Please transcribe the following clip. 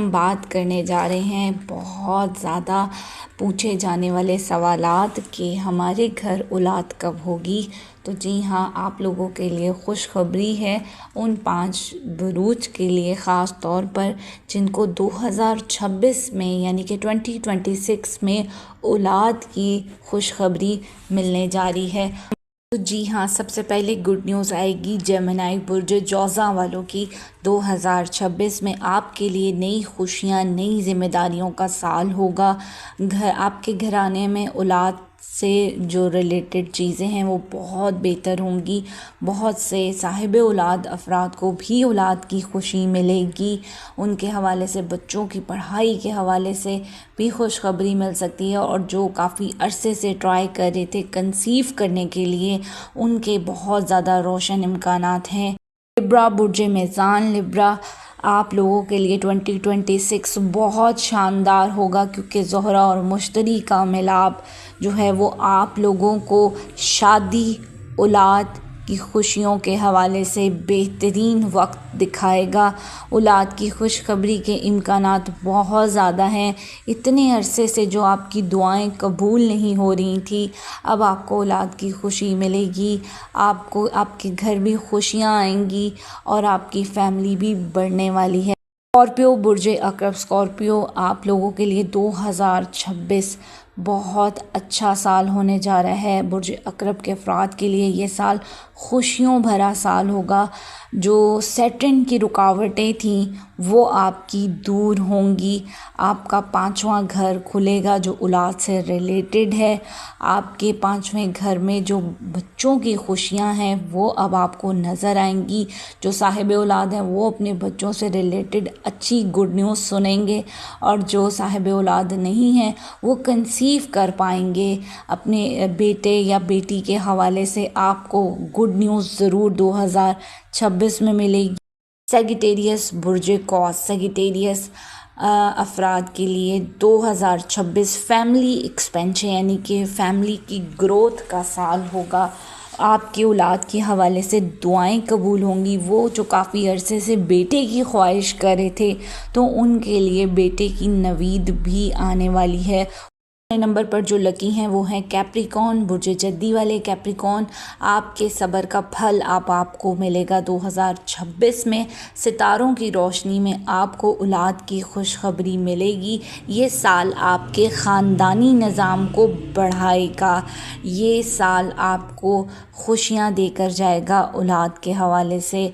हम बात करने जा रहे हैं बहुत ज़्यादा पूछे जाने वाले सवालात कि हमारे घर औलाद कब होगी। तो जी हाँ, आप लोगों के लिए खुशखबरी है उन 5 बुरूज के लिए ख़ास तौर पर जिनको 2026 में यानी कि 2026 में औलाद की खुशखबरी मिलने जा रही है। तो जी हाँ, सबसे पहले गुड न्यूज़ आएगी जेमिनी बुर्ज जौज़ा वालों की। 2026 में आपके लिए नई खुशियाँ, नई जिम्मेदारियों का साल होगा। आपके घराने में औलाद से जो रिलेटेड चीज़ें हैं वो बहुत बेहतर होंगी। बहुत से साहिब औलाद अफराद को भी औलाद की खुशी मिलेगी। उनके हवाले से बच्चों की पढ़ाई के हवाले से भी खुशखबरी मिल सकती है, और जो काफ़ी अरसे से ट्राई कर रहे थे कंसीव करने के लिए, उनके बहुत ज़्यादा रोशन इम्कानात हैं। लिब्रा बुर्ज मेज़ान लिब्रा, आप लोगों के लिए 2026 बहुत शानदार होगा क्योंकि ज़ोहरा और मुश्तरी का मिलाप जो है वो आप लोगों को शादी, औलाद की खुशियों के हवाले से बेहतरीन वक्त दिखाएगा। औलाद की खुशखबरी के इम्कानात बहुत ज़्यादा हैं। इतने अरसे से जो आपकी दुआएं कबूल नहीं हो रही थी, अब आपको औलाद की खुशी मिलेगी। आपको आपके घर भी खुशियां आएंगी और आपकी फैमिली भी बढ़ने वाली है। स्कॉर्पियो बुर्ज अकरब, स्कॉर्पियो आप लोगों के लिए 2026 बहुत अच्छा साल होने जा रहा है। बुर्ज अकरब के अफराद के लिए ये साल खुशियों भरा साल होगा। जो सैटर्न की रुकावटें थीं वो आपकी दूर होंगी। आपका 5वां घर खुलेगा जो औलाद से रिलेटेड है। आपके 5वें घर में जो बच्चों की खुशियां हैं वो अब आपको नज़र आएंगी। जो साहिब औलाद हैं वो अपने बच्चों से रिलेटेड अच्छी गुड न्यूज़ सुनेंगे, और जो साहिब औलाद नहीं हैं वो कंसीव कर पाएंगे अपने बेटे या बेटी के हवाले से। आपको गुड न्यूज़ ज़रूर 2026 में मिलेगी। सेजिटेरियस बुर्ज कौस, सेजिटेरियस अफराद के लिए 2026 फैमिली एक्सपेंशन यानी कि फैमिली की ग्रोथ का साल होगा। आपकी औलाद के हवाले से दुआएं कबूल होंगी। वो जो काफ़ी अरसे से बेटे की ख्वाहिश कर रहे थे, तो उनके लिए बेटे की नवीद भी आने वाली है। नंबर पर जो लकी हैं वो हैं कैप्रिकॉन बुर्ज जद्दी वाले। कैप्रिकॉन, आपके सब्र का फल आपको मिलेगा 2026 में। सितारों की रोशनी में आपको औलाद की खुशखबरी मिलेगी। ये साल आपके ख़ानदानी निज़ाम को बढ़ाएगा। ये साल आपको खुशियाँ देकर जाएगा औलाद के हवाले से।